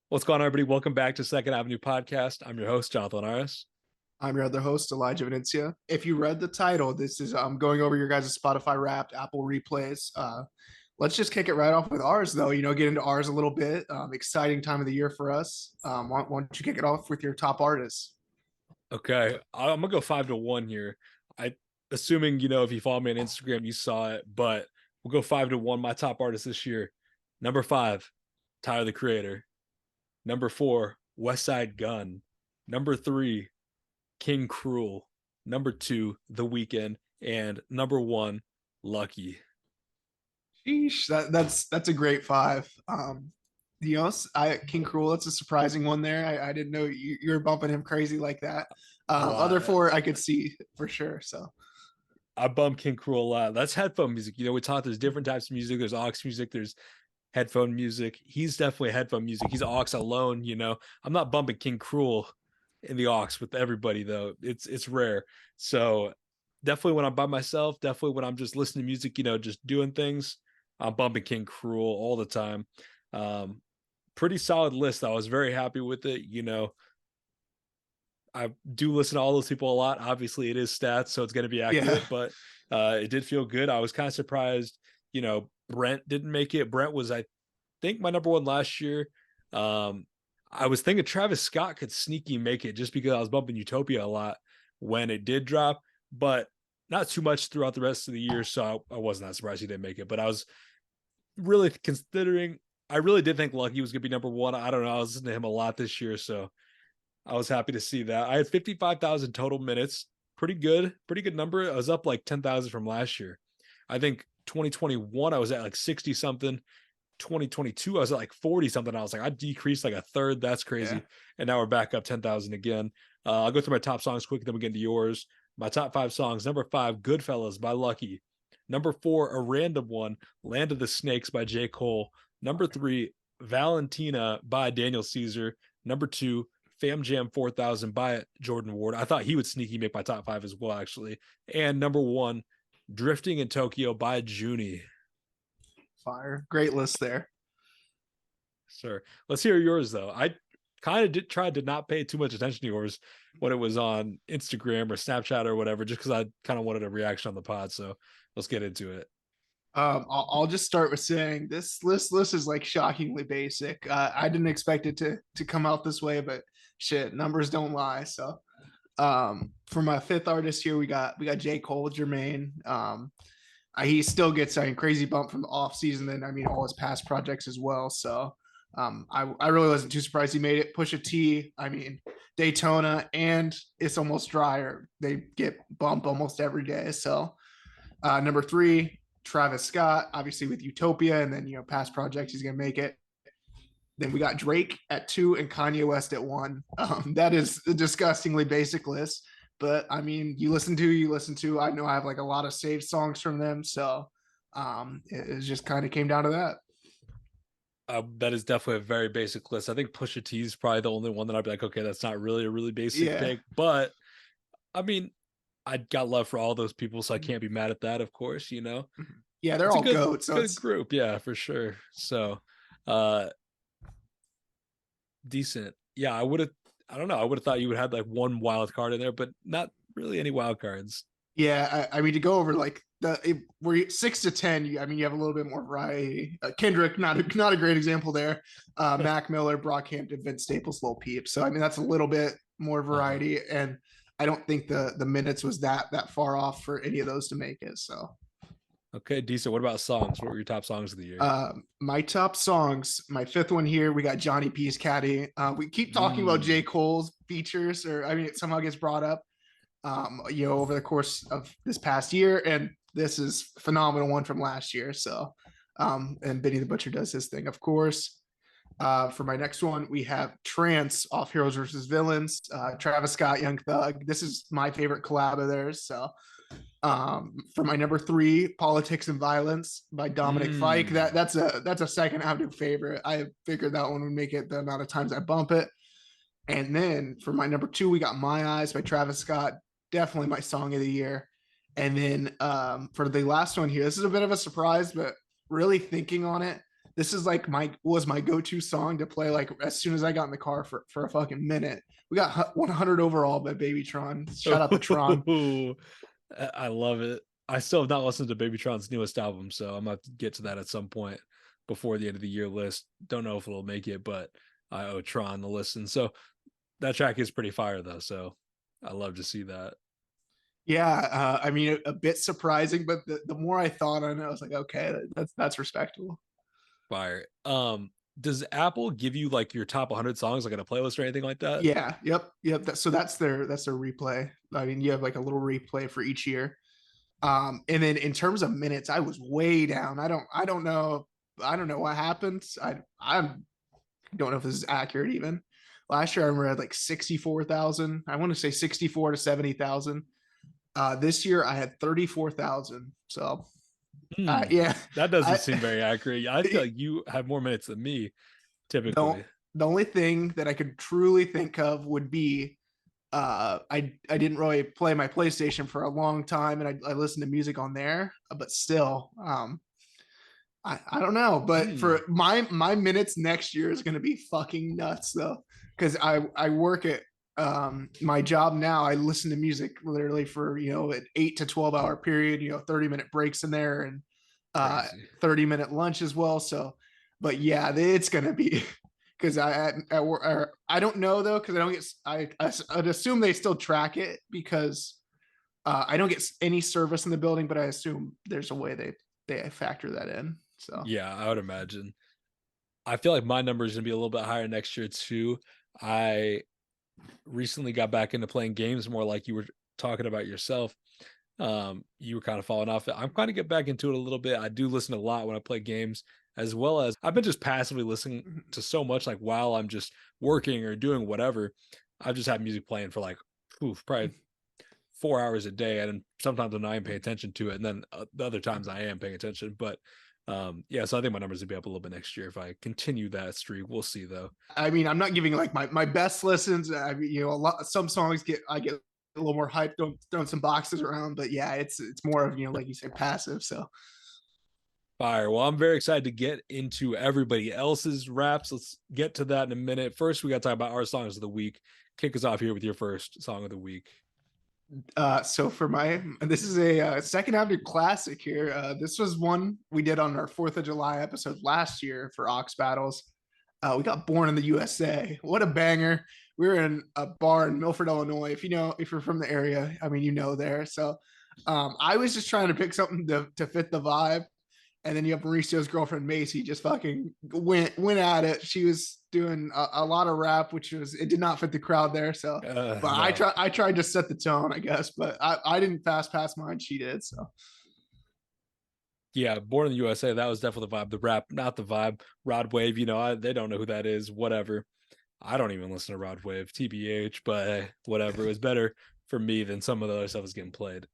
What's going on, everybody? Welcome back to Second Avenue Podcast. I'm your host, Jonathan Aris. I'm your other host, Elijah Venencia. If you read the title, this is going over your guys' Spotify Wrapped, Apple replays. Let's just kick it right off with ours, though. Get into ours a little bit. Exciting time of the year for us. Why don't you kick it off with your top artists? Okay, I'm gonna go 5-1 here. I assuming if you follow me on Instagram, you saw it, but we'll go 5-1. My top artist this year, number 5, Tyler the Creator. Number 4, West Side Gun. Number 3, King Cruel. Number 2, The Weeknd, and number 1, Lucky. Sheesh, that's a great five. King Cruel. That's a surprising one there. I didn't know you were bumping him crazy like that. Other Well, four I could see for sure. So I bump King Cruel a lot. That's headphone music. We talked. There's different types of music. There's aux music. There's headphone music. He's definitely headphone music. He's aux alone. I'm not bumping King Cruel in the aux with everybody though. It's rare. So definitely when I'm by myself. Definitely when I'm just listening to music. Just doing things. I'm bumping King Cruel all the time. Pretty solid list. I was very happy with it. I do listen to all those people a lot. Obviously, it is stats, so it's going to be yeah, accurate, but it did feel good. I was kind of surprised, Brent didn't make it. Brent was, I think, my number one last year. I was thinking Travis Scott could sneaky make it just because I was bumping Utopia a lot when it did drop, but not too much throughout the rest of the year. So I wasn't that surprised he didn't make it, but I was really considering. I really did think Lucky was going to be number one. I don't know. I was listening to him a lot this year, so I was happy to see that. I had 55,000 total minutes. Pretty good number. I was up like 10,000 from last year. I think 2021, I was at like 60 something. 2022, I was at like 40 something. I was like, I decreased like a third. That's crazy. yeah. And now we're back up 10,000 again. I'll go through my top songs quick, then we get into yours. My top 5 songs. Number 5, Goodfellas by Lucky. Number 4, a random one, Land of the Snakes by J. Cole. Number 3, Valentina by Daniel Caesar. Number 2, Fam Jam 4000 by Jordan Ward. I thought he would sneaky make my top 5 as well, actually. And number 1, Drifting in Tokyo by Junie. Fire. Great list there. Sure. Let's hear yours, though. I kind of did try to not pay too much attention to yours when it was on Instagram or Snapchat or whatever, just because I kind of wanted a reaction on the pod. So let's get into it. I'll just start with saying this list is like shockingly basic. I didn't expect it to come out this way, but shit, numbers don't lie. So, for my fifth artist here, we got J. Cole, Jermaine. He still gets a crazy bump from the off season, and I mean all his past projects as well. So, I really wasn't too surprised he made it. Pusha T, I mean Daytona, and It's Almost Drier. They get bumped almost every day. So, number 3, Travis Scott, obviously with Utopia, and then past projects he's gonna make it. Then we got Drake at 2 and Kanye West at 1. That is a disgustingly basic list, but I mean, you listen to. I know I have like a lot of saved songs from them, so it just kind of came down to that. That is definitely a very basic list. I think Pusha T is probably the only one that I'd be like, okay, that's not really a really basic Yeah, pick. But I mean, I got love for all those people, so I can't be mad at that, of course, yeah, they're It's a all good goats, so good it's group, yeah, for sure. So uh decent. Yeah, I don't know, I would have thought you would have had like one wild card in there, but not really any wild cards. yeah. I mean, to go over like where 6 to 10, I mean, you have a little bit more variety. Kendrick, not a great example there. Mac Miller, Brockhampton, Vince Staples, Lil Peep. So I mean, that's a little bit more Uh-huh. variety, and I don't think the minutes was that far off for any of those to make it. So Okay, decent. What about songs? What were your top songs of the year? my top songs, my fifth one here, we got Johnny P's Caddy. We keep talking about J. Mm. Cole's features, or I mean, it somehow gets brought up, over the course of this past year, and this is phenomenal one from last year. So, and Benny the Butcher does his thing, of course. For my next one, we have Trance off Heroes versus Villains. Travis Scott, Young Thug. This is my favorite collab of theirs. So, for my number 3, Politics and Violence by Dominic Fike. Mm. That's a second avenue favorite. I figured that one would make it the amount of times I bump it. And then for my number 2, we got My Eyes by Travis Scott. Definitely my song of the year. And then for the last one here, this is a bit of a surprise, but really thinking on it, this is like my go-to song to play like as soon as I got in the car for a fucking minute. We got 100 overall by Babytron. Shout out to Tron. I love it. I still have not listened to Babytron's newest album, so I'm gonna get to that at some point before the end of the year list. Don't know if it'll make it, but I owe Tron the listen. So that track is pretty fire though. So I love to see that. Yeah, I mean, a bit surprising, but the more I thought on it, I was like, okay, that's respectable. Fire. Does Apple give you like your top 100 songs like in a playlist or anything like that? Yeah, yep. So that's their replay. I mean, you have like a little replay for each year. And then in terms of minutes, I was way down. I don't know what happened. I don't know if this is accurate even. Last year I remember I had like 64,000. I want to say 64 to 70,000. This year I had 34,000. So yeah, That doesn't I seem very accurate. I feel like you have more minutes than me the, typically. the only thing that I could truly think of would be I didn't really play my PlayStation for a long time, and I listened to music on there, but still, I don't know. But Hmm. for my minutes next year is going to be fucking nuts though, because I work at my job now. I listen to music literally for an 8 to 12 hour period. 30-minute breaks in there, and uh Crazy. 30-minute lunch as well. So, but yeah, it's gonna be because I don't know though, because I don't get I'd assume they still track it because I don't get any service in the building, but I assume there's a way they factor that in. So Yeah, I would imagine. I feel like my number is gonna be a little bit higher next year too. I recently got back into playing games more like you were talking about yourself. You were kind of falling off it. I'm kind of get back into it a little bit. I do listen a lot when I play games, as well as I've been just passively listening to so much like while I'm just working or doing whatever. I've just had music playing for like probably 4 hours a day, and sometimes I'm not even paying attention to it, and then the other times I am paying attention. But yeah, so I think my numbers will be up a little bit next year if I continue that streak. We'll see though. I mean, I'm not giving like my best listens. I mean, a lot some songs I get a little more hyped, throwing some boxes around, but yeah, it's more of like you said, passive. So Fire. Well, I'm very excited to get into everybody else's raps. Let's get to that in a minute. First, we got to talk about our songs of the week. Kick us off here with your first song of the week. so for this is a second after classic here. This was one we did on our 4th of July episode last year for Ox Battles. We got Born in the USA. What a banger. We were in a bar in Milford, Illinois. If you're from the area, I mean, there. So I was just trying to pick something to fit the vibe. And then you have Mauricio's girlfriend Macy just fucking went at it. She was doing a lot of rap, it did not fit the crowd there. So, but No. I tried to set the tone, I guess. But I didn't fast pass mine. She did. So Yeah, Born in the USA. That was definitely the vibe. The rap, not the vibe. Rod Wave, they don't know who that is. Whatever. I don't even listen to Rod Wave, TBH, but hey, whatever. It was better for me than some of the other stuff was getting played.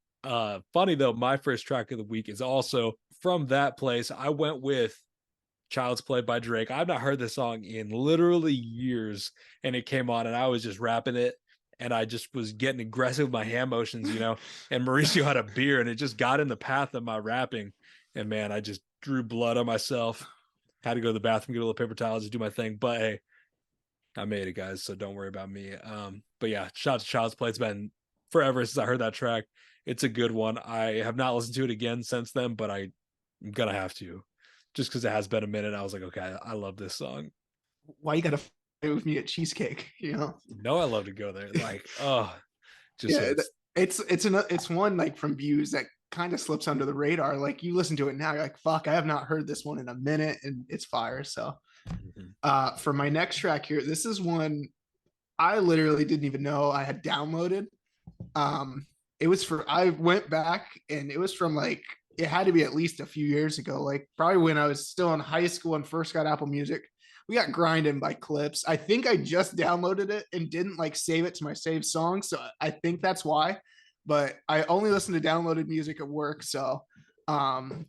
Funny though, my first track of the week is also from that place. I went with Child's Play by Drake. I've not heard this song in literally years, and it came on, and I was just rapping it, and I just was getting aggressive with my hand motions, and Mauricio had a beer, and it just got in the path of my rapping, and man, I just drew blood on myself. Had to go to the bathroom, get a little paper towels, do my thing, but hey, I made it, guys, so don't worry about me. But yeah, shout out to Child's Play. It's been forever since I heard that track. It's a good one. I have not listened to it again since then, but I'm gonna have to, just because it has been a minute. I was like, okay, I love this song. why you gotta fight with me at Cheesecake? No, I love to go there. Like, oh, just Yeah, hits. it's one like from Views that kind of slips under the radar. Like you listen to it now, you're like, fuck, I have not heard this one in a minute, and it's fire. So Mhm. for my next track here, this is one I literally didn't even know I had downloaded. It was I went back and it was from like it had to be at least a few years ago, like probably when I was still in high school and first got Apple Music. We got Grinding by Clips. I think I just downloaded it and didn't like save it to my saved songs, so I think that's why. But I only listen to downloaded music at work, so I'm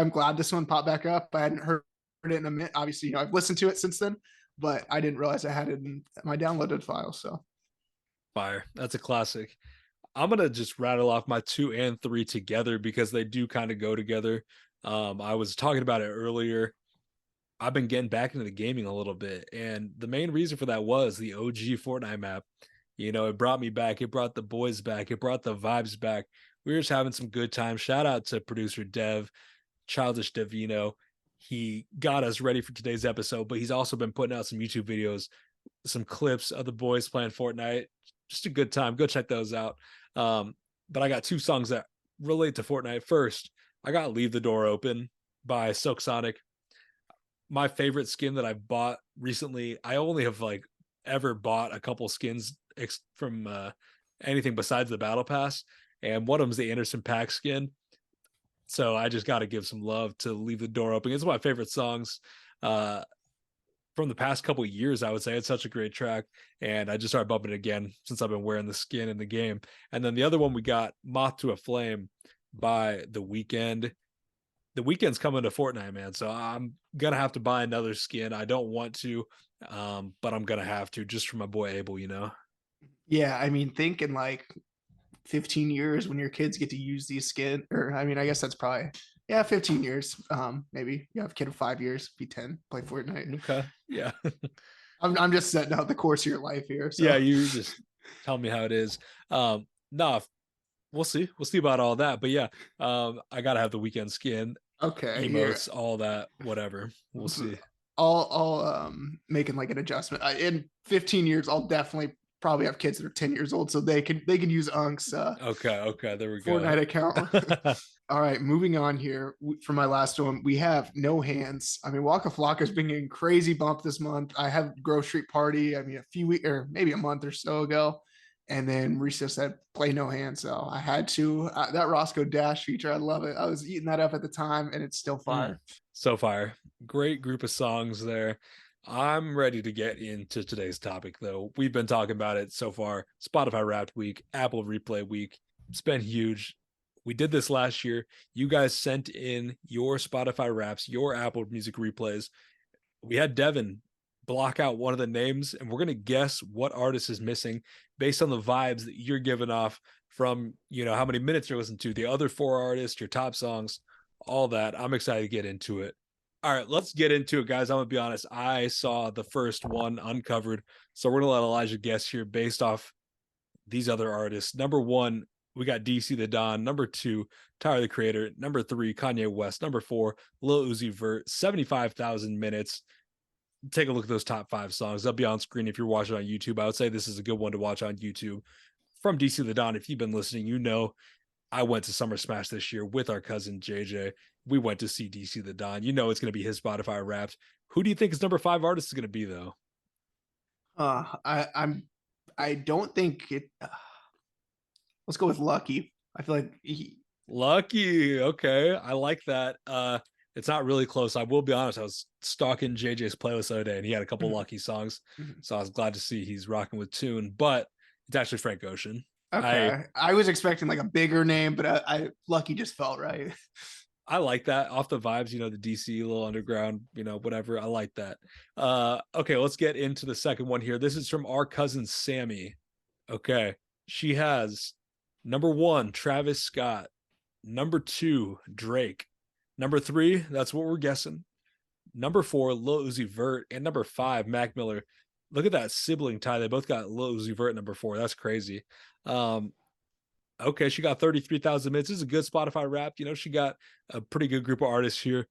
glad this one popped back up. I hadn't heard it in a minute. Obviously, I've listened to it since then, but I didn't realize I had it in my downloaded file. So Fire. That's a classic. I'm gonna just rattle off my 2 and 3 together because they do kind of go together. I was talking about it earlier. I've been getting back into the gaming a little bit, and the main reason for that was the OG Fortnite map. It brought me back. It brought the boys back. It brought the vibes back. We were just having some good time. Shout out to producer Dev, Childish Devino. He got us ready for today's episode, but he's also been putting out some YouTube videos, some clips of the boys playing Fortnite. Just a good time. Go check those out. But I got two songs that relate to Fortnite. First, I got Leave the Door Open by Silk Sonic. My favorite skin that I bought recently. I only have like ever bought a couple skins from anything besides the battle pass, and one of them is the Anderson .Paak skin. So I just got to give some love to Leave the Door Open. It's one of my favorite songs from the past couple of years. I would say it's such a great track, and I just started bumping it again since I've been wearing the skin in the game. And then the other one we got, Moth to a Flame by The Weeknd. The Weeknd's coming to Fortnite, man. So I'm gonna have to buy another skin. I don't want to, but I'm gonna have to just for my boy Abel. Yeah, I mean, think in like 15 years when your kids get to use these skin, or I mean, I guess that's probably, yeah, 15 years. Maybe you have a kid of 5 years, be 10, play Fortnite. Okay. Yeah. I'm just setting out the course of your life here. So Yeah, you just tell me how it is. No, we'll see. We'll see about all that. But yeah, I gotta have the Weeknd skin, okay, emotes, all that, whatever. We'll see. I'll making like an adjustment. In 15 years, I'll definitely probably have kids that are 10 years old, so they can use Unk's Okay, there we go. Fortnite account. All right, moving on here for my last one. We have No Hands. I mean, Waka Flocka's been getting crazy bump this month. I had Grove Street Party, I mean, a few weeks or maybe a month or so ago. And then Risa said, play No Hands. So I had to. That Roscoe Dash feature, I love it. I was eating that up at the time, and it's still fire. So fire. Great group of songs there. I'm ready to get into today's topic, though. We've been talking about it so far. Spotify Wrapped Week, Apple Replay Week. It's been huge. We did this last year. You guys sent in your Spotify Wraps, your Apple Music replays. We had Devin block out one of the names, and we're going to guess what artist is missing based on the vibes that you're giving off from, how many minutes you're listening to, the other four artists, your top songs, all that. I'm excited to get into it. All right, let's get into it, guys. I'm going to be honest. I saw the first one uncovered, so we're going to let Elijah guess here based off these other artists. Number one, we got DC the Don. Number two, Tyler the Creator. Number three, Kanye West. Number four, Lil Uzi Vert. 75,000 minutes. Take a look at those top five songs. They'll be on screen if you're watching on YouTube. I would say this is a good one to watch on YouTube. From DC the Don, if you've been listening, I went to Summer Smash this year with our cousin JJ. We went to see DC the Don. It's going to be his Spotify Wrapped. Who do you think his number five artist is going to be, though? I don't think it. Let's go with Lucky. I feel like Lucky. Okay, I like that. It's not really close. I will be honest. I was stalking JJ's playlist the other day, and he had a couple Lucky songs. So I was glad to see he's rocking with Tune, but it's actually Frank Ocean. Okay, I was expecting like a bigger name, but I Lucky just felt right. I like that off the vibes, the DC little underground, whatever. I like that. Okay, let's get into the second one here. This is from our cousin Sammy. Okay, she has number one, Travis Scott. Number two, Drake. Number three, that's what we're guessing. Number four, Lil Uzi Vert. And number five, Mac Miller. Look at that sibling tie. They both got Lil Uzi Vert number four. That's crazy. Okay, she got 33,000 minutes. This is a good Spotify Wrapped. She got a pretty good group of artists here.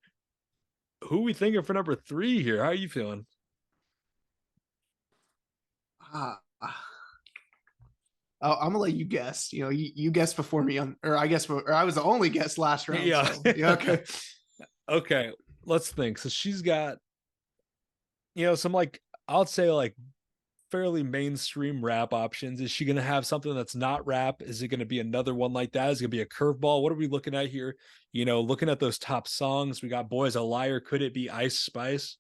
Who are we thinking for number three here? How are you feeling? I'm gonna let you guess. You guessed before me or I was the only guest last round. Yeah. So, yeah. Okay. Okay. Let's think. So she's got, some I'll say fairly mainstream rap options. Is she going to have something that's not rap? Is it going to be another one like that? Is it going to be a curveball? What are we looking at here? Looking at those top songs, we got Boy's a Liar. Could it be Ice Spice?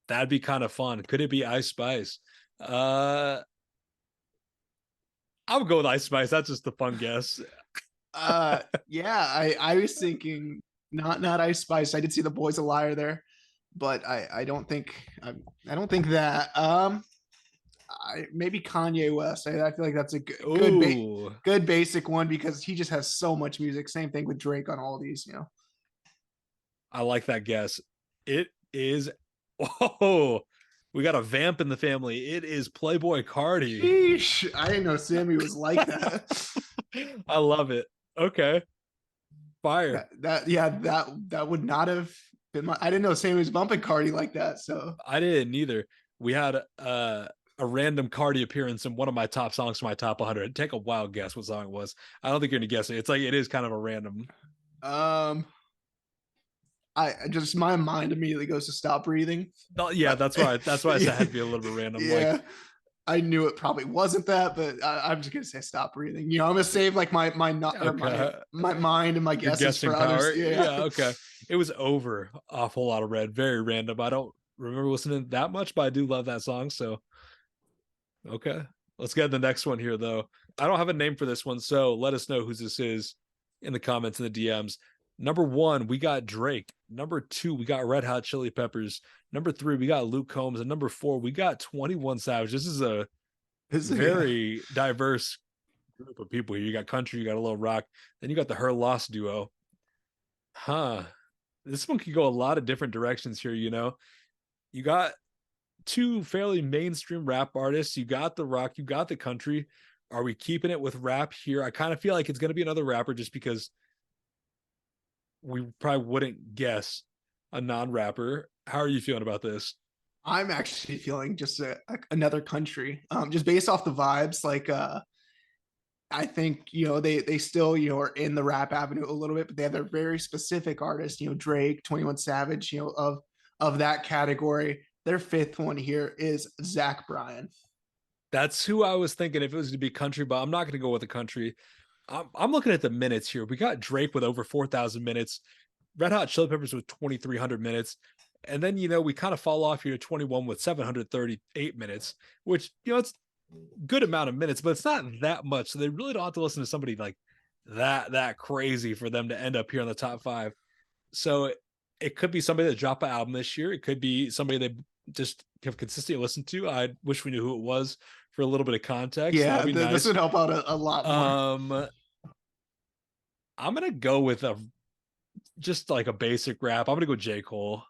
That'd be kind of fun. Could it be Ice Spice? I would go with Ice Spice. That's just a fun guess. Yeah, I was thinking not Ice Spice. I did see the Boy's a Liar there, but I don't think that. Maybe Kanye West. I feel like that's a good basic one because he just has so much music. Same thing with Drake on all these. I like that guess. It is. Oh, we got a vamp in the family. It is Playboy Cardi. Sheesh. I didn't know Sammy was like that. I love it. Okay, fire. That would not have been my. I didn't know Sammy was bumping Cardi like that. So I didn't either. We had a random Cardi appearance in one of my top songs for my top 100. Take a wild guess what song it was. I don't think you're gonna guess it. It's like it is kind of a random. um, I just my mind immediately goes to Stop Breathing. No, yeah, But that's why I said it had yeah, to be a little bit random. Like, yeah, I knew it probably wasn't that, but I'm just gonna say Stop Breathing. You know, I'm gonna save like my not or okay, my mind and my your guesses guessing for others. power. Yeah. Yeah, okay. It was over a whole lot of red. Very random. I don't remember listening that much, but I do love that song. So okay. Let's get the next one here though. I don't have a name for this one, so let us know whose this is in the comments and the DMs. Number 1, we got Drake. Number 2, we got Red Hot Chili Peppers. Number 3, we got Luke Combs. And number 4, we got 21 Savage. This is a Yeah. very diverse group of people here. You got country, you got a little rock, then you got the Her Loss duo. Huh. This one could go a lot of different directions here, you know. You got two fairly mainstream rap artists. You got the rock, you got the country. Are we keeping it with rap here? I kind of feel like it's going to be another rapper just because we probably wouldn't guess a non-rapper. How are you feeling about this? I'm actually feeling just another country, just based off the vibes. Like, I think they still are in the rap avenue a little bit, but they have their very specific artists. Drake, 21 Savage. Of that category. Their fifth one here is Zach Bryan. That's who I was thinking if it was to be country, but I'm not going to go with the country. I'm looking at the minutes here. We got Drake with over 4,000 minutes, Red Hot Chili Peppers with 2,300 minutes. And then, we kind of fall off here to 21 with 738 minutes, which, it's good amount of minutes, but it's not that much. So they really don't have to listen to somebody like that crazy for them to end up here in the top 5. So it could be somebody that dropped an album this year. It could be somebody they just have consistently listened to. I wish we knew who it was for a little bit of context. Yeah, That'd be nice. This would help out a lot more. I'm gonna go with just like a basic rap. I'm gonna go J. Cole.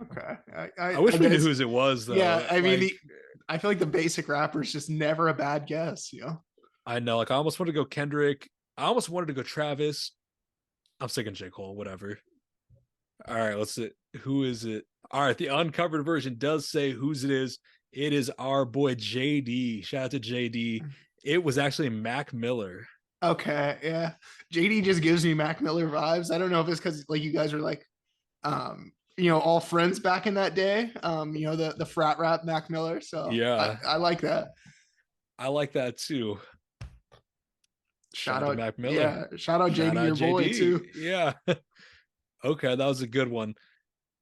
Okay. I wish we knew whose it was though. Yeah, I mean, I feel like the basic rapper is just never a bad guess. I know. Like I almost wanted to go Kendrick. I almost wanted to go Travis. I'm sticking J. Cole. Whatever. All right, let's see. Who is it? All right, the uncovered version does say whose it is. It is our boy JD. Shout out to JD. It was actually Mac Miller. Okay, yeah. JD just gives me Mac Miller vibes. I don't know if it's because like you guys are like, all friends back in that day. The frat rap Mac Miller. So yeah, I like that. I like that too. Shout out Mac Miller. Yeah, shout out JD, your boy too. Yeah. Okay, that was a good one.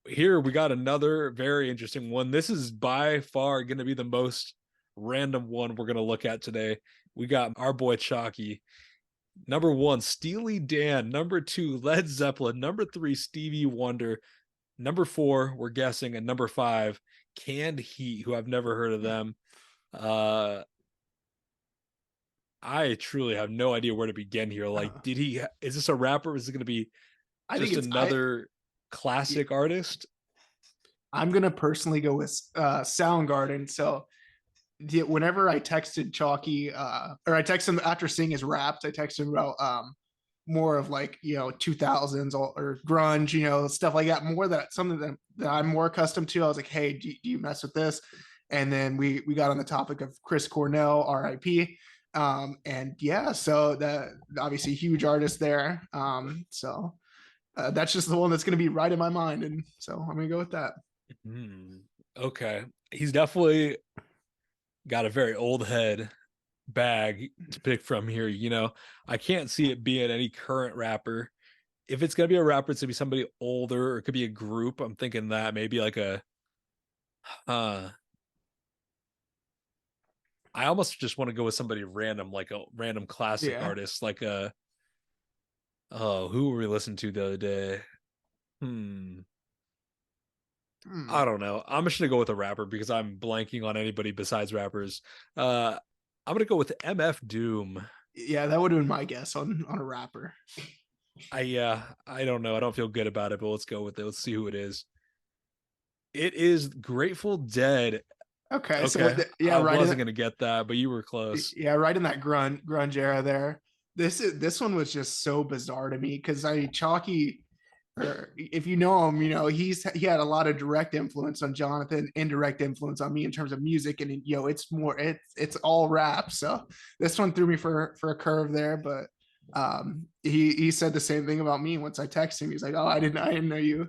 Here we got another very interesting one. This is by far going to be the most random one we're going to look at today. We got our boy Chalky. Number 1, Steely Dan. Number 2, Led Zeppelin. Number 3, Stevie Wonder. Number 4, we're guessing. And number 5, Canned Heat, who I've never heard of them. I truly have no idea where to begin here. Like, is this a rapper? Is it going to be just another classic artist? I'm going to personally go with Soundgarden. So whenever I texted Chalky, or I texted him after seeing his raps, I texted him about more of like 2000s or grunge, stuff like that. More that something that I'm more accustomed to. I was like, hey, do you mess with this? And then we got on the topic of Chris Cornell, R.I.P. And yeah, so that obviously huge artist there. So that's just the one that's going to be right in my mind, and so I'm going to go with that. Okay, he's definitely got a very old head bag to pick from here. I can't see it being any current rapper. If it's gonna be a rapper, it's gonna be somebody older, or it could be a group. I'm thinking that maybe like I almost just want to go with somebody random, like a random classic artist, like who were we listening to the other day? I don't know. I'm just gonna go with a rapper because I'm blanking on anybody besides rappers. I'm gonna go with MF Doom. Yeah, that would have been my guess on a rapper. I don't know. I don't feel good about it, but let's go with it. Let's see who it is. It is Grateful Dead. Okay, so Okay. yeah, I right in wasn't that, gonna get that, but you were close. yeah, right in that grunge era there. This one was just so bizarre to me because Chalky, or if you know him, he had a lot of direct influence on Jonathan, indirect influence on me in terms of music, and it's all rap. So this one threw me for a curve there, but he said the same thing about me once I texted him. He's like, "Oh, I didn't know you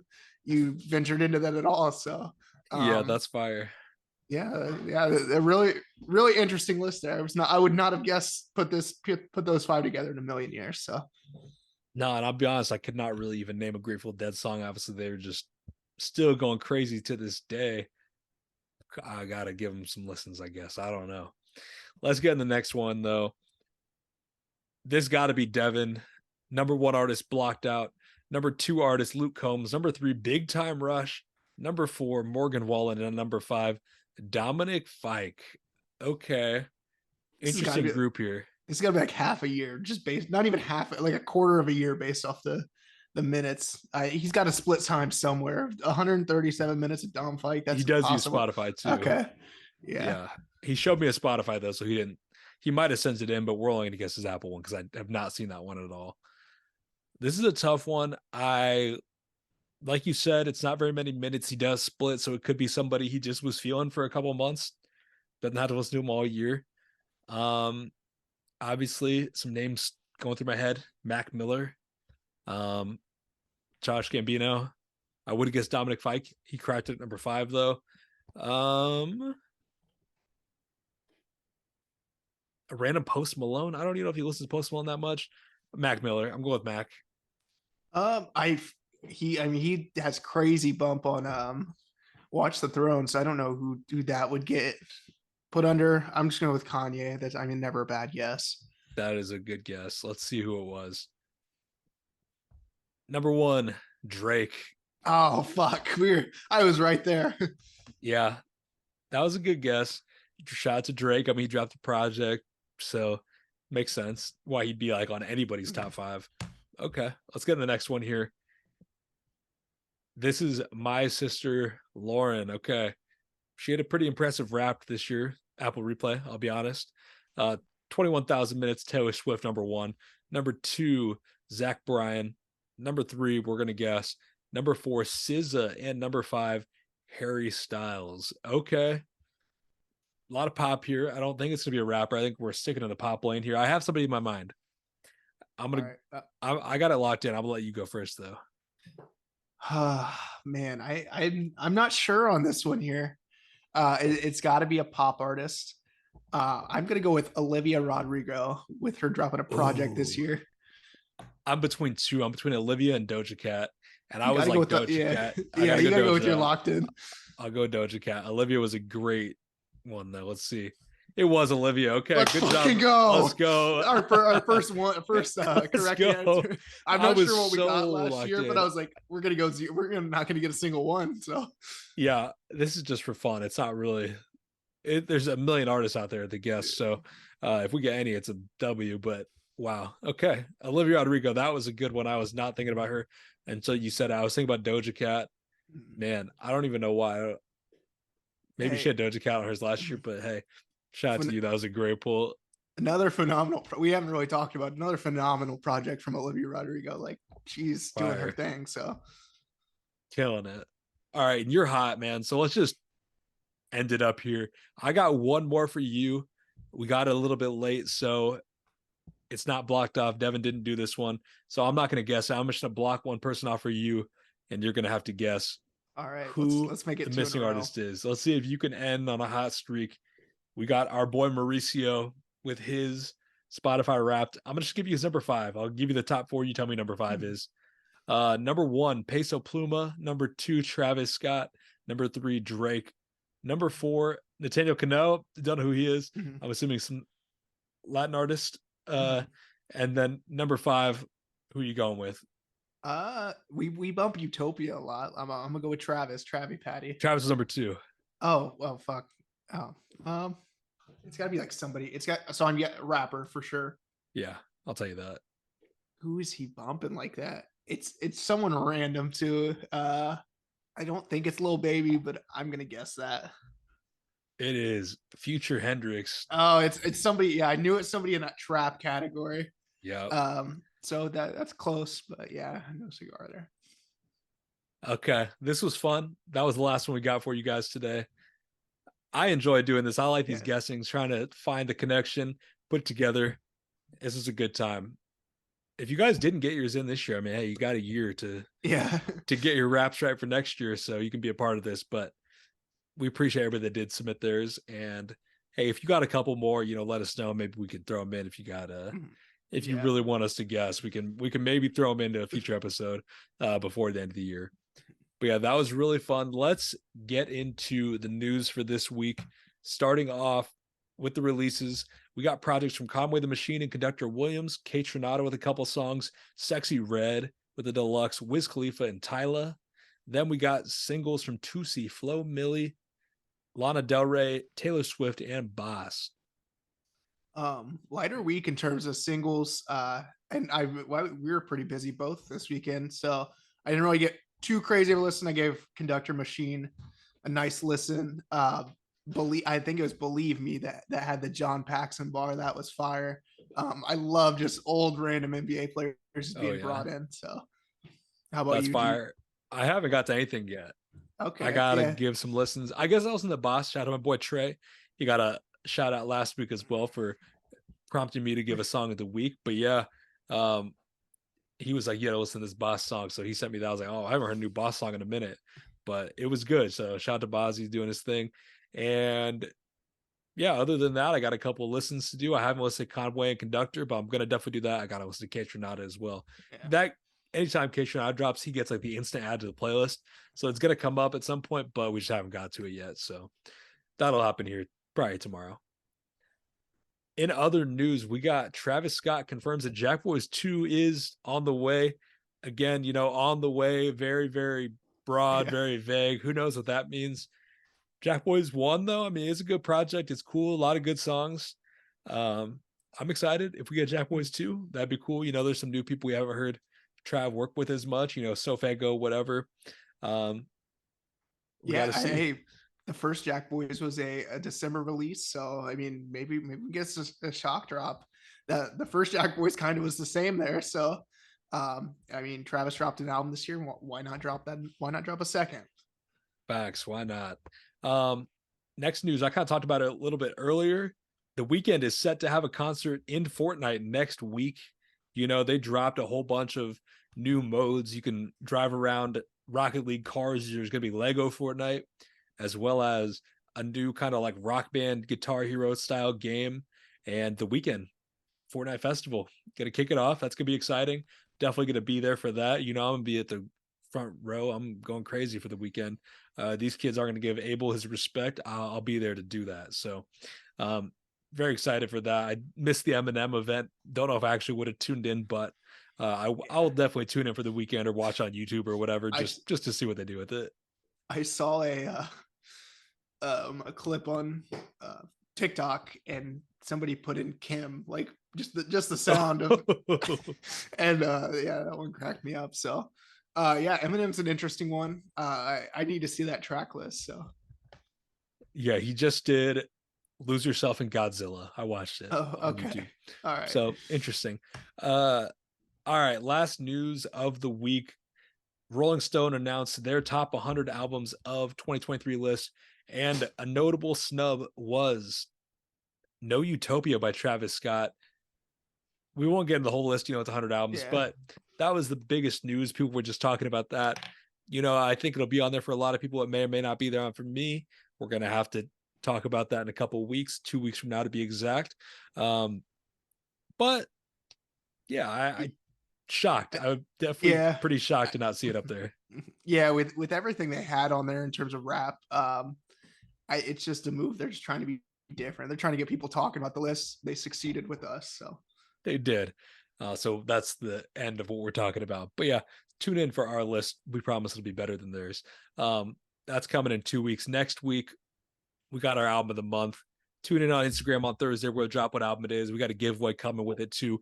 ventured into that at all." So Yeah, um, that's fire. yeah, a really interesting list there. I would not have guessed put those five together in a million years. So No, and I'll be honest, I could not really even name a Grateful Dead song. Obviously, they were just still going crazy to this day. I gotta give them some listens, I guess. I don't know. Let's get in the next one though. This got to be Devin. Number one artist blocked out. Number two artist Luke Combs. Number three Big Time Rush. Number four Morgan Wallen, and number five Dominic Fike. Okay, this has got to interesting be group here. it's got to be like half a year, just based, not even half, like a quarter of a year based off the minutes. He's got to split time somewhere. 137 minutes of Dom fight. He That's does use impossible. Spotify too. Okay, yeah. Yeah, he showed me a Spotify though, so he didn't. He might have sent it in, but we're only going to guess his Apple one because I have not seen that one at all. This is a tough one. Like you said, it's not very many minutes he does split, so it could be somebody he just was feeling for a couple months. Doesn't have to listen to him all year. Um, Obviously, some names going through my head: Mac Miller, um, Josh Gambino. I would have guessed Dominic Fike. He cracked it at number 5 though. Um, a random Post Malone. I don't even know if he listens to Post Malone that much. Mac Miller. I'm going with Mac. I mean, he has crazy bump on Watch the Throne, so I don't know who that would get put under. I'm just going with Kanye. That's, I mean, never a bad guess. That is a good guess. Let's see who it was. Number 1, Drake. Oh fuck, I was right there. Yeah, that was a good guess. Shout out to Drake. I mean, he dropped the project, so makes sense why he'd be like on anybody's top 5. Okay, let's get in the next one here. This is my sister Lauren. Okay, she had a pretty impressive rap this year. Apple Replay. I'll be honest. 21,000 minutes. Taylor Swift, number 1. Number 2, Zach Bryan. Number 3, we're gonna guess. Number 4, SZA, and number 5, Harry Styles. Okay, a lot of pop here. I don't think it's gonna be a rapper. I think we're sticking to the pop lane here. I have somebody in my mind. I'm gonna. Right. I got it locked in. I'm gonna let you go first though. Man, I'm not sure on this one here. It's got to be a pop artist. I'm gonna go with Olivia Rodrigo with her dropping a project this Ooh. year. I'm between two. I'm between Olivia and Doja Cat, and I You was gotta go like with Doja yeah, Cat. I yeah. gotta You go gotta go with your Doja. locked in. I'll go Doja Cat. Olivia was a great one though. Let's see. It was Olivia. Okay, Let's good fucking job. go. Let's go. Our first correct go. answer. I'm I not was sure what we so got last locked year, but in. I was like, we're gonna go. Not gonna get a single one. So Yeah, this is just for fun. It's not really. There's a million artists out there to guess. So if we get any, it's a W. But wow. Okay. Olivia Rodrigo, that was a good one. I was not thinking about her until you said it. I was thinking about Doja Cat. Man, I don't even know why. Maybe she hey, had Doja Cat on hers last year, but hey, shout out to you. That was a great pull. another phenomenal. We haven't really talked about another phenomenal project from Olivia Rodrigo. Like she's doing her Fire. thing. So Killing it. All right. And you're hot, man. So let's just end it up here. I got one more for you. We got it a little bit late, so it's not blocked off. Devin didn't do this one, so I'm not going to guess. I'm just going to block one person off for you, and you're going to have to guess all right, who let's make it the two in a missing row. artist is. Let's see if you can end on a hot streak. We got our boy Mauricio with his Spotify Wrapped. I'm going to just give you his number 5. I'll give you the top 4. You tell me number 5 is. Number 1, Peso Pluma. Number 2, Travis Scott. Number 3, Drake. Number 4, Nathaniel Cano. Don't know who he is. Mhm. I'm assuming some Latin artist. Mhm. And then number 5, who are you going with? We bump Utopia a lot. I'm gonna go with Travi Patty. Travis is number 2. Oh well, fuck. Oh, it's got to be like somebody. It's got so I'm rapper for sure. Yeah, I'll tell you that. Who is he bumping like that? It's someone random too. I don't think it's Lil Baby, but I'm gonna guess that. It is Future Hendrix. Oh, it's somebody. Yeah, I knew it's somebody in that trap category. Yeah. So that's close, but yeah, no cigar there. Okay. This was fun. That was the last one we got for you guys today. I enjoy doing this. I like these Yeah, guessings, trying to find the connection, put it together. This was a good time. If you guys didn't get yours in this year, I mean, hey, you got a year yeah, to get your raps right for next year, so you can be a part of this. But we appreciate everybody that did submit theirs. And hey, if you got a couple more, let us know. Maybe we could throw them in if you got if you yeah. really want us to guess, we can maybe throw them into a future episode before the end of the year. But yeah, that was really fun. Let's get into the news for this week. Starting off with the releases, we got projects from Conway the Machine and Conductor Williams, Kaytranada with a couple songs, Sexy Red with the deluxe, Wiz Khalifa and Tyla. Then we got singles from Tusi, Flo Milli, Lana Del Rey, Taylor Swift, and Boss. Lighter week in terms of singles. And we were pretty busy both this weekend, so I didn't really get too crazy of a listen. I gave Conductor Machine a nice listen. I think it was Believe Me that had the John Paxson bar. That was fire. I love just old random NBA players just being brought in. So how about That's you? fire. I haven't got to anything yet. I Okay, gotta yeah. give some listens. I guess I was in the Boss. Shout out to my boy Trey. He got a shout out last week as well for prompting me to give a song of the week. But yeah, um, he was like, "Yeah, listen to this Boss song." So he sent me that. I was like, "Oh, I haven't heard a new Boss song in a minute," but it was good. So shout out to Boss. He's doing his thing. And yeah, other than that, I got a couple of listens to do. I haven't listened to Conway and Conductor, but I'm gonna definitely do that. I gotta listen to Kaytranada as well. Yeah. That anytime Kaytranada drops, he gets like the instant add to the playlist. So it's gonna come up at some point, but we just haven't got to it yet. So that'll happen here probably tomorrow. In other news, we got Travis Scott confirms that Jack Boys 2 is on the way. Again, on the way, very, very broad, Yeah. very vague. Who knows what that means? Jack Boys 1, though, I mean, it's a good project. It's cool. A lot of good songs. I'm excited. If we get Jack Boys 2, that'd be cool. There's some new people we haven't heard Trav work with as much, Sofago, whatever. We got to see. Hey, the first Jack Boys was a December release, so I mean, maybe we get a shock drop. The first Jack Boys kind of was the same there. So, I mean, Travis dropped an album this year. Why not drop that? Why not drop a second? Facts. Why not? Next news, I kind of talked about it a little bit earlier. The Weeknd is set to have a concert in Fortnite next week. They dropped a whole bunch of new modes. You can drive around Rocket League cars. There's going to be Lego Fortnite, as well as a new kind of like Rock Band Guitar Hero style game, and the Weeknd Fortnite Festival. Gonna kick it off. That's gonna be exciting. Definitely gonna be there for that. I'm gonna be at the front row. I'm going crazy for the Weeknd. These kids are gonna give Abel his respect. I'll be there to do that. So very excited for that. I missed the Eminem event. Don't know if I actually would have tuned in, but I'll definitely tune in for the Weeknd or watch on YouTube or whatever, just to see what they do with it. I saw a clip on TikTok, and somebody put in Kim, like just the sound of, and yeah, that one cracked me up. So yeah, Eminem's an interesting one. I need to see that track list. So yeah, he just did Lose Yourself in Godzilla. I watched it. Oh, okay. YouTube. All right. So interesting. All right, last news of the week. Rolling Stone announced their top 100 albums of 2023 list, and a notable snub was No Utopia by Travis Scott. We won't get into the whole list, it's 100 albums, but that was the biggest news. People were just talking about that. I think it'll be on there for a lot of people. It may or may not be there. For me, we're going to have to talk about that in a couple of weeks, 2 weeks from now to be exact. But yeah, I shocked. I'm definitely pretty shocked to not see it up there. Yeah, with everything they had on there in terms of rap, it's just a move. They're just trying to be different. They're trying to get people talking about the list. They succeeded with us, so they did. So that's the end of what we're talking about. But yeah, tune in for our list. We promise it'll be better than theirs. That's coming in 2 weeks. Next week, we got our album of the month. Tune in on Instagram on Thursday. We'll drop what album it is. We got a giveaway coming with it too.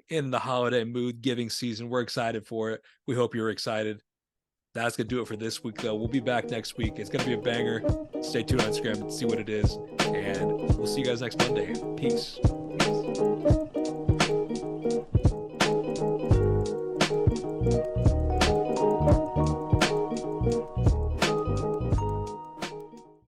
In the holiday mood, giving season. We're excited for it. We hope you're excited. That's gonna do it for this week, though. We'll be back next week. It's gonna be a banger. Stay tuned on Instagram to see what it is, and we'll see you guys next Monday. Peace.